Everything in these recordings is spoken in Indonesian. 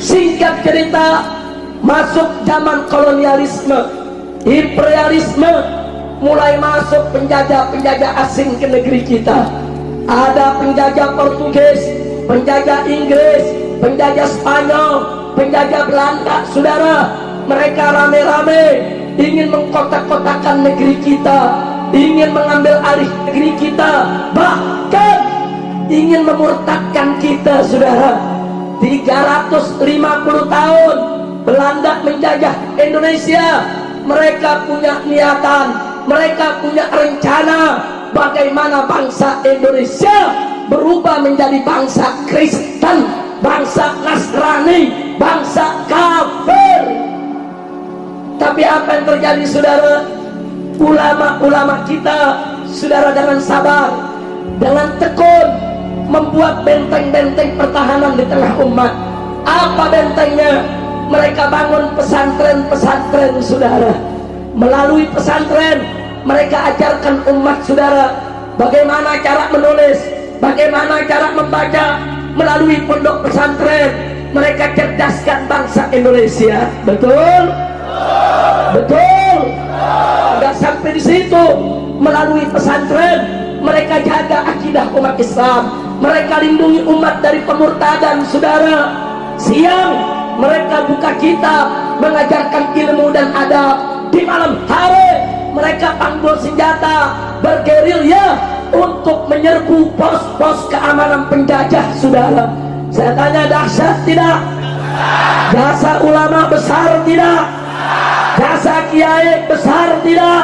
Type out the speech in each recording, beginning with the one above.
Singkat cerita, masuk zaman kolonialisme, imperialisme, mulai masuk penjajah-penjajah asing ke negeri kita. Ada penjajah Portugis, penjajah Inggris, penjajah Spanyol, penjajah Belanda. Saudara, mereka rame-rame ingin mengkotak-kotakan negeri kita, ingin mengambil alih negeri kita, bahkan ingin memurtadkan kita. Saudara, 350 tahun Belanda menjajah Indonesia. Mereka punya niatan, mereka punya rencana bagaimana bangsa Indonesia berubah menjadi bangsa Kristen, bangsa Nasrani, bangsa kafir. Tapi apa yang terjadi, saudara? Ulama-ulama kita, saudara, dengan sabar, dengan tekun membuat benteng-benteng pertahanan di tengah umat. Apa bentengnya? Mereka bangun pesantren-pesantren, saudara. Melalui pesantren mereka ajarkan umat, saudara, bagaimana cara menulis, bagaimana cara membaca. Melalui pondok pesantren mereka cerdaskan bangsa Indonesia. Betul? Betul? Tidak sampai di situ. Melalui pesantren mereka jaga akidah umat Islam, mereka lindungi umat dari pemurtadan, saudara. Siang mereka buka kitab, mengajarkan ilmu dan adab. Di malam hari mereka panggul senjata, bergerilya untuk menyerbu pos-pos keamanan penjajah, saudara. Saya tanya, dahsyat tidak? Jasa ulama besar tidak? Jasa kiai besar tidak?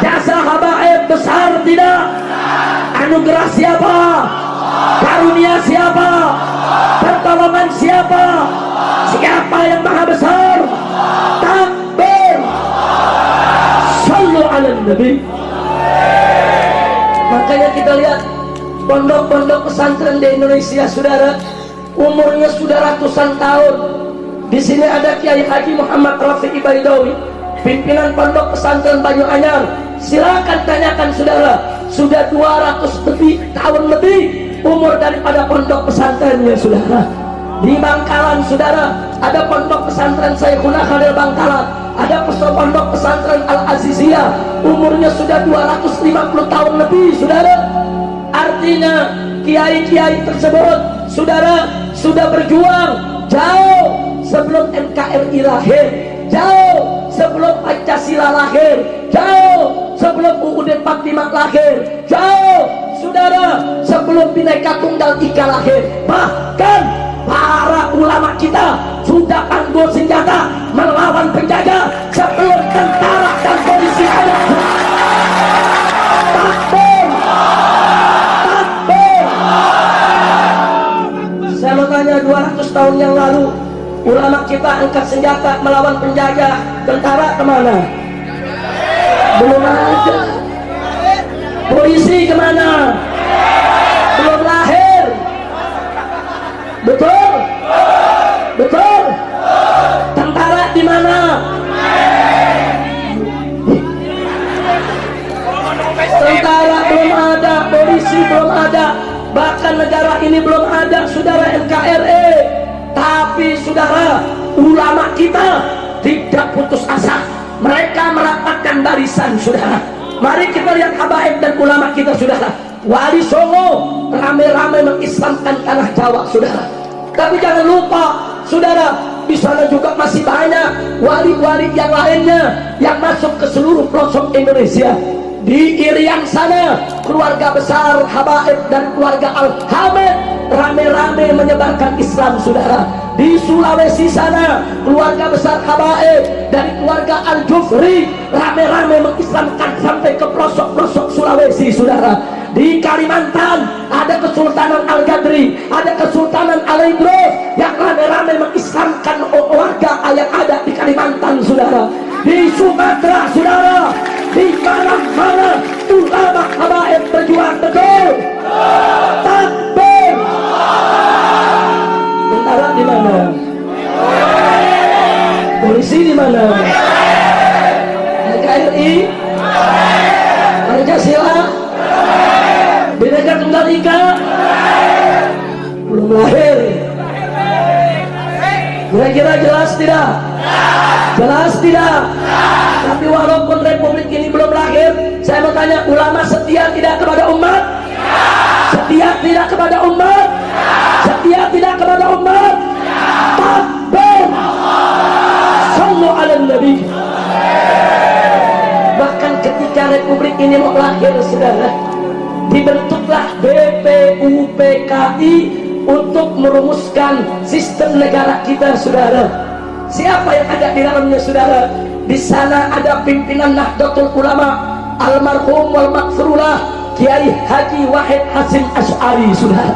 Jasa habaib besar tidak? Anugerah siapa? Karunia siapa? Pertolongan siapa? Siapa yang maha besar? Takbir. Sallu ala Nabi. Makanya kita lihat pondok-pondok pesantren di Indonesia, saudara, umurnya sudah ratusan tahun. Di sini ada Kiai Haji Muhammad Rafi'i Baidawi, pimpinan pondok pesantren Banyuanyar. Silakan tanyakan, saudara, sudah 200 tahun lebih umur daripada pondok pesantrennya, saudara. Di Bangkalan, saudara, ada pondok pesantren Syekhuna Khalil Bangkalan, ada pondok pesantren Al-Aziziyah, umurnya sudah 250 tahun lebih, saudara. Artinya kiai-kiai tersebut, saudara, sudah berjuang jauh sebelum NKRI lahir, jauh sebelum Pancasila lahir, jauh sebelum UUD 45 lahir, jauh, saudara, sebelum Bhinneka Tunggal Ika lahir. Bahkan para ulama kita sudah panggul senjata melawan penjajah sebelum tentara dan polisi ada. Takbir! Takbir! Saya mau tanya, 200 tahun yang lalu ulama kita angkat senjata melawan penjajah, tentara kemana? Belum ada. Polisi kemana? Belum lahir. Betul? Betul? Tentara di mana? Tentara belum ada, polisi belum ada, bahkan negara ini belum ada, saudara, NKRI. Tapi saudara, ulama kita tidak putus asa. Mereka merapatkan barisan, saudara. Mari kita lihat habaib dan ulama kita, saudara. Wali Songo rame-rame mengislamkan tanah Jawa, saudara. Tapi jangan lupa, saudara, di sana juga masih banyak wali-wali yang lainnya yang masuk ke seluruh pelosok Indonesia. Di Irian sana, keluarga besar habaib dan keluarga Al-Hamid rame-rame menyebarkan Islam, saudara. Di Sulawesi sana, keluarga besar habaib dari keluarga Al-Jufri rame-rame mengislamkan sampai ke pelosok-pelosok Sulawesi, saudara. Di Kalimantan ada Kesultanan Al-Gadri, ada Kesultanan Al-Idrus yang rame-rame mengislamkan warga yang ada di Kalimantan, saudara. Di Sumatera, saudara, di mana-mana ulama habaib berjuang, betul? Takbir! Tentara di mana? Polisi di mana? NKRI? Pancasila? Bhinneka Tunggal Ika? Belum lahir. Kira-kira jelas tidak? Jelas tidak? Tapi walaupun republik ini belum lahir, saya mau tanya, ulama setia tidak kepada umat? Setia tidak kepada umat? Setia tidak kepada umat? Takbir! Sallu ala Nabi. Bahkan ketika republik ini mau lahir, saudara, dibentuklah BPUPKI untuk merumuskan sistem negara kita, saudara. Siapa yang ada di dalamnya, saudara? Di sana ada pimpinan Nahdlatul Ulama almarhum wal maghfurullah Kiai Haji Wahid Hasyim Asy'ari, saudara.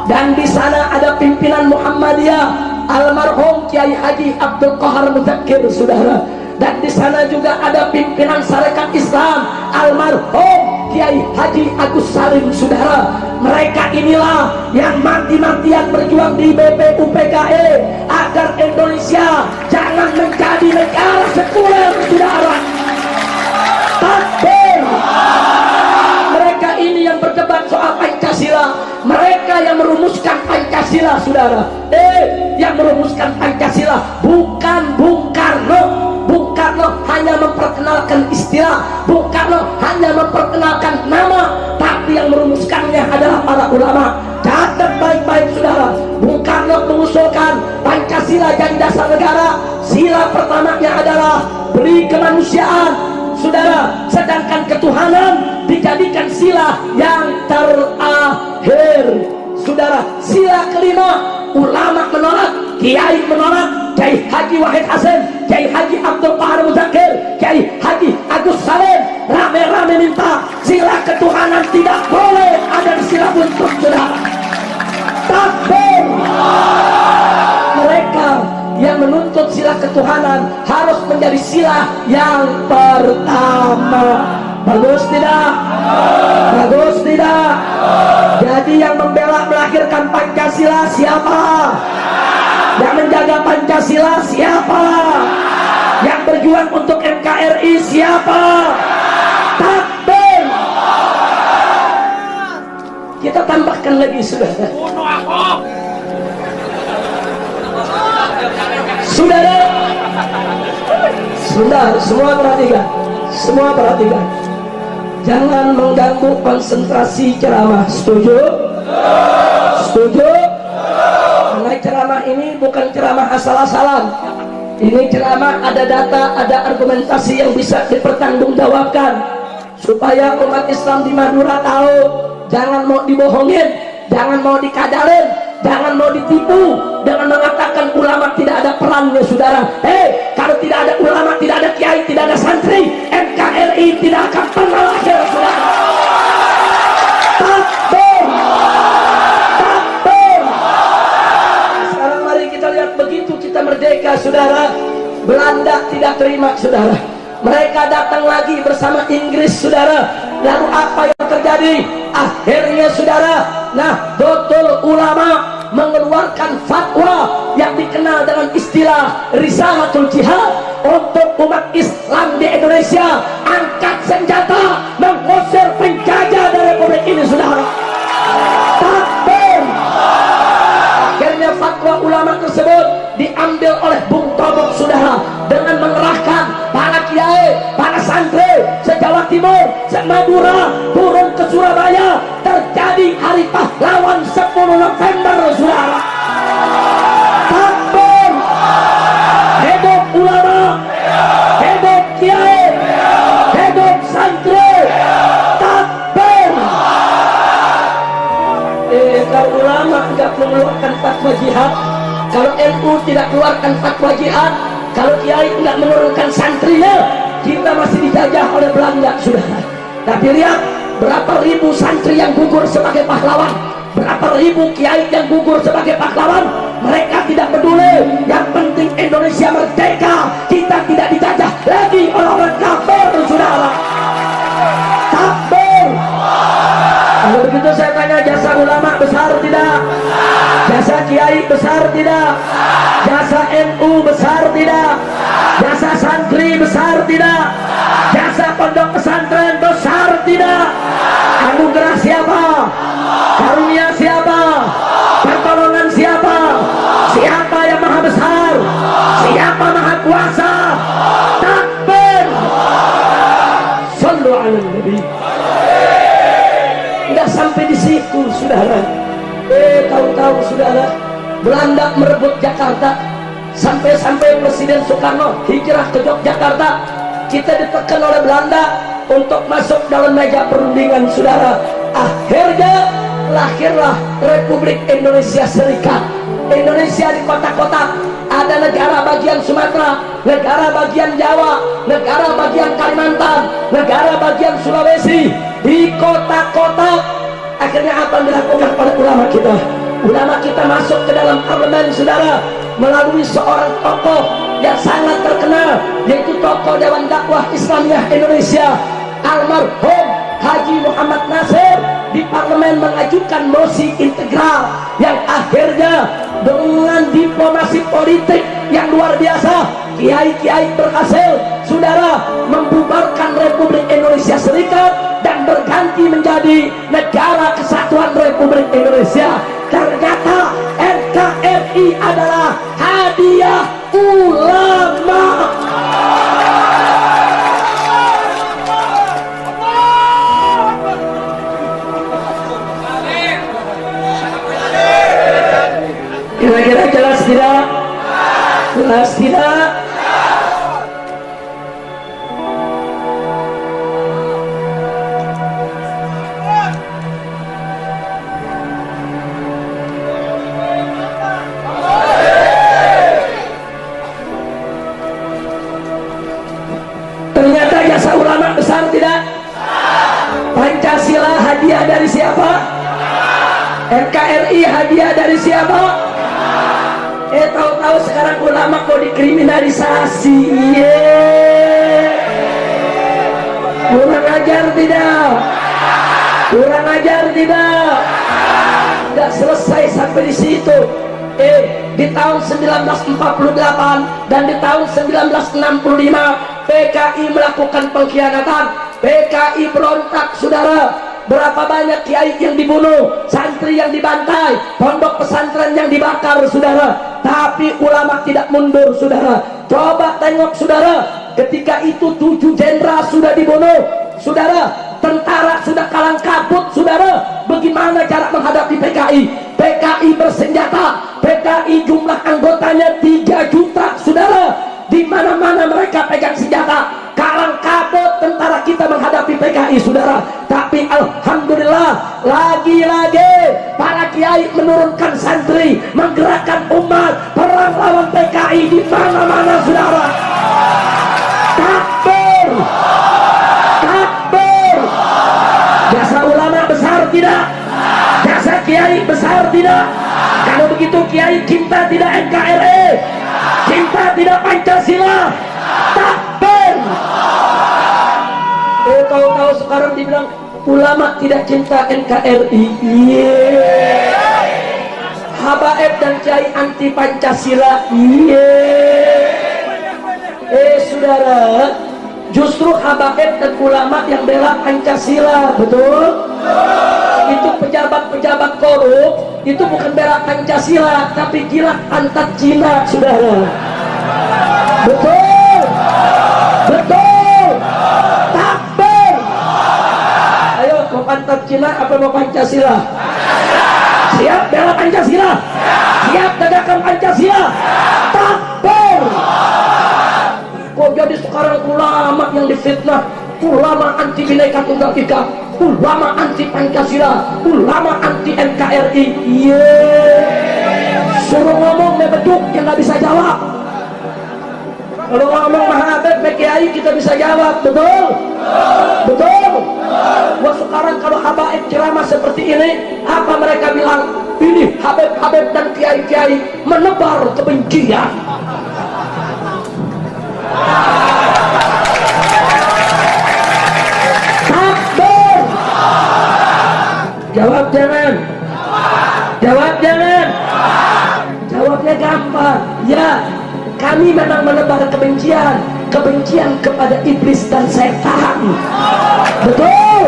Dan di sana ada pimpinan Muhammadiyah almarhum Kiai Haji Abdul Qahar Mudzakkir, saudara. Dan di sana juga ada pimpinan Sarekat Islam almarhum Kiai Haji Agus Salim, saudara. Mereka inilah yang mati-matian berjuang di BPUPKI agar Indonesia jangan menjadi negara sekuler, saudara. Takbir! Mereka ini yang berdebat soal Pancasila. Mereka yang merumuskan Pancasila, saudara. Yang merumuskan Pancasila bukan Bung Karno. Bung Karno hanya memperkenalkan istilah, Bung Karno hanya memperkenalkan nama, tapi yang merumuskannya adalah para ulama. Catat baik-baik, saudara. Bung Karno mengusulkan Pancasila jadi dasar negara. Sila pertamanya adalah beri kemanusiaan, saudara, sedangkan ketuhanan dijadikan sila yang terakhir, saudara. Sila kelima, ulama menolak, kiai menolak. Kiai Haji Wahid Hasyim, Kiai Haji Abdul Qahar Mudzakkir, Kiai Haji Agus Salim rame-rame minta sila ketuhanan tidak boleh ada di sila buntut, saudara. Takbir! Mereka yang menuntut sila ketuhanan harus menjadi sila yang pertama. Bagus tidak? Bagus tidak? Jadi yang membela melahirkan Pancasila siapa? Yang menjaga Pancasila siapa? Yang berjuang untuk NKRI siapa? Takbir! Kita tambahkan lagi, saudara. Saudara, semua perhatikan. Semua perhatikan. Jangan mengganggu konsentrasi ceramah. Setuju? Setuju? Karena ceramah ini bukan ceramah asal-asalan. Ini ceramah ada data, ada argumentasi yang bisa dipertanggungjawabkan, supaya umat Islam di Madura tahu. Jangan mau dibohongin, jangan mau dikadalin, jangan mau ditipu dengan mengatakan ulama tidak ada perannya, saudara. Kalau tidak ada ulama, tidak ada kiai, tidak ada santri, NKRI tidak akan pernah lahir, saudara. Takbir! Takbir! Sekarang mari kita lihat, begitu kita merdeka, saudara, Belanda tidak terima, saudara. Mereka datang lagi bersama Inggris, saudara. Lalu apa yang terjadi? Akhirnya, saudara, Nahdlatul Ulama mengeluarkan fatwa yang dikenal dengan istilah Risalatul Jihad untuk umat Islam di Indonesia angkat senjata mengusir penjajah dari republik ini, saudara. Takbir! Akhirnya fatwa ulama tersebut diambil oleh Bung Tomo, saudara, dengan mengerahkan para kiai, para santri se-Jawa Timur, se-Madura turun ke Surabaya. Terjadi Hari Pahlawan 10 November, saudara. Takbir! Hidup ulama, hidup kiai, hidup santri. Takbir! Kalau ulama tidak mengeluarkan fatwa jihad, kalau NU tidak keluarkan fatwa jihad, kalau kiai tidak menurunkan santrinya, kita masih dijajah oleh Belanda, saudara. Tapi lihat berapa ribu santri yang gugur sebagai pahlawan, berapa ribu kiai yang gugur sebagai pahlawan. Mereka tidak peduli, yang penting Indonesia merdeka, kita tidak dijajah lagi oleh orang kafir, saudara. Takbir! Kalau begitu saya tanya, jasa ulama besar tidak? Jasa kiai besar tidak? Jasa NU besar tidak? Jasa santri besar tidak? Jasa pondok pesantren besar tidak? Anugerah siapa? Karunia siapa? Pertolongan siapa? Siapa yang maha besar? Belanda merebut Jakarta, sampai-sampai Presiden Soekarno hijrah ke Yogyakarta, kita ditekan oleh Belanda untuk masuk dalam meja perundingan, saudara. Akhirnya lahirlah Republik Indonesia Serikat. Indonesia di kota-kota, ada negara bagian Sumatera, negara bagian Jawa, negara bagian Kalimantan, negara bagian Sulawesi. Di kota-kota akhirnya apa yang dilakukan oleh ulama kita? Ulama kita masuk ke dalam parlemen, saudara, melalui seorang tokoh yang sangat terkenal, yaitu tokoh Dewan Dakwah Islamiyah Indonesia, almarhum Haji Muhammad Nasir. Di parlemen mengajukan mosi integral yang akhirnya dengan diplomasi politik yang luar biasa, kiai-kiai berhasil, saudara, membubarkan Republik Indonesia Serikat dan berganti menjadi Negara Kesatuan Republik Indonesia. Ternyata NKRI adalah hadiah ulama. Kira-kira jelas tidak? Jelas tidak? Ternyata jasa ulama besar tidak? Pancasila hadiah dari siapa? NKRI hadiah dari siapa? Tahu-tahu sekarang ulama kok dikriminalisasi. Kurang ajar tidak? Kurang ajar tidak? Tidak selesai sampai di situ. Di tahun 1948 dan di tahun 1965 PKI melakukan pengkhianatan. PKI berontak, saudara. Berapa banyak kiai yang dibunuh, santri yang dibantai, pondok pesantren yang dibakar, saudara. Tapi ulama tidak mundur, saudara. Coba tengok, saudara, ketika itu 7 jenderal sudah dibunuh, saudara. Tentara sudah kalang kabut, saudara. Bagaimana cara menghadapi PKI? PKI bersenjata. PKI jumlah anggotanya 3 juta, saudara. Di mana-mana mereka pegang senjata. Kalang kabut tentara kita menghadapi PKI, saudara. Tapi alhamdulillah, lagi-lagi para kiai menurunkan santri, menggerakkan umat, perang lawan PKI di mana-mana, saudara. Takbir, takbir. Jasa ulama besar tidak? Jasa kiai besar tidak? Kalau begitu kiai cinta tidak NKRI, cinta tidak Pancasila. Takbir. Tahu-tahu sekarang dibilang ulama tidak cinta NKRI. Habaib dan kiai anti Pancasila. Saudara, justru habaib dan ulama yang bela Pancasila, betul? Itu pejabat-pejabat korup, itu bukan bela Pancasila, tapi gila pantat Cina, saudara. Betul, betul. Takbir. Ayo, mau pantat Cina apa mau Pancasila? Siap bela Pancasila? Siap tegakkan Pancasila? Takbir. Kok jadi sekarang ulama yang difitnah? Ulama anti Bhinneka Tunggal Ika, ulama anti Pancasila, ulama anti NKRI. Suruh ngomong beduk yang nggak bisa jawab. Kalau ngomong Mahabib, Kiai kita bisa jawab, betul? Betul? Wah, sekarang kalau habaib ceramah seperti ini, apa mereka bilang? Ini Habib-Habib dan Kiai-Kiai menebar kebencian. Takbir. Jawab jangan. Jawab jangan. Jawabnya gampang. Ya, kami memang menebar kebencian, kebencian kepada iblis dan setan. Betul.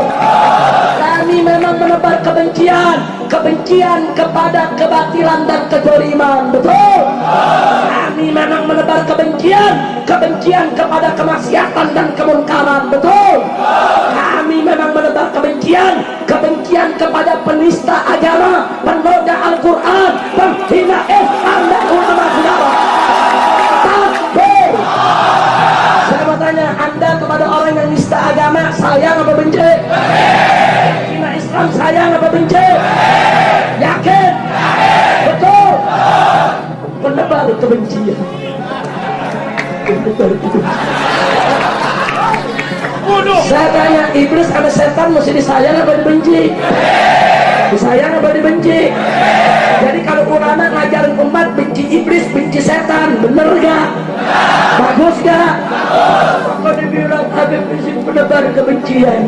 Kami memang menebar kebencian, kebencian kepada kebatilan dan kezaliman. Betul. Kami memang menebar kebencian, kebencian kepada kemaksiatan dan kemunkaran. Betul. Kami memang menebar kebencian, kebencian kepada penista agama, penoda Al-Quran, penghina Islam. kebencian. Menebar kebencian. Saya tanya, iblis sama setan mesti disayang apa dibenci? Disayang apa dibenci? Jadi kalau ulama ngajarin umat benci iblis, benci setan, bener gak? Bagus gak? Maka dibilang Habib Rizik menebar kebencian.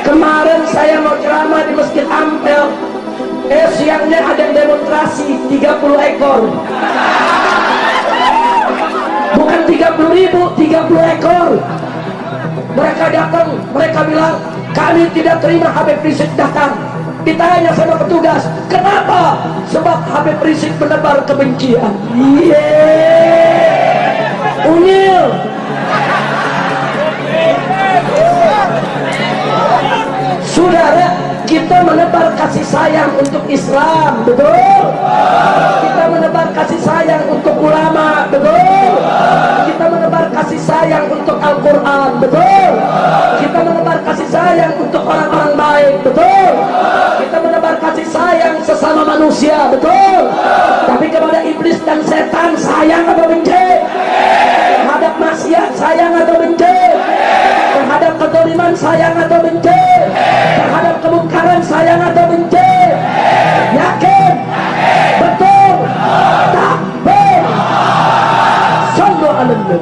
Kemarin saya mau ceramah di Masjid Ampel, siangnya ada demonstrasi 30 ekor. Bukan 30.000, 30 ekor. Mereka datang, mereka bilang, kami tidak terima Habib Rizik datang. Ditanya sama petugas, kenapa? Sebab Habib Rizik menebar kebencian. Unyil. Saudara, kita menebar kasih sayang untuk Islam, betul? Kita menebar kasih sayang untuk ulama, betul? Kita menebar kasih sayang untuk Al-Quran, betul? Kita menebar kasih sayang untuk orang-orang baik, betul? Kita menebar kasih sayang sesama manusia, betul? Tapi kepada iblis dan setan sayang atau benci? Terhadap maksiat sayang atau benci? Terhadap kezaliman sayang atau benci? Terhadap kemungkaran sayang atau benci? Yakin? Betul? Takbir. Sallu ala Nabi.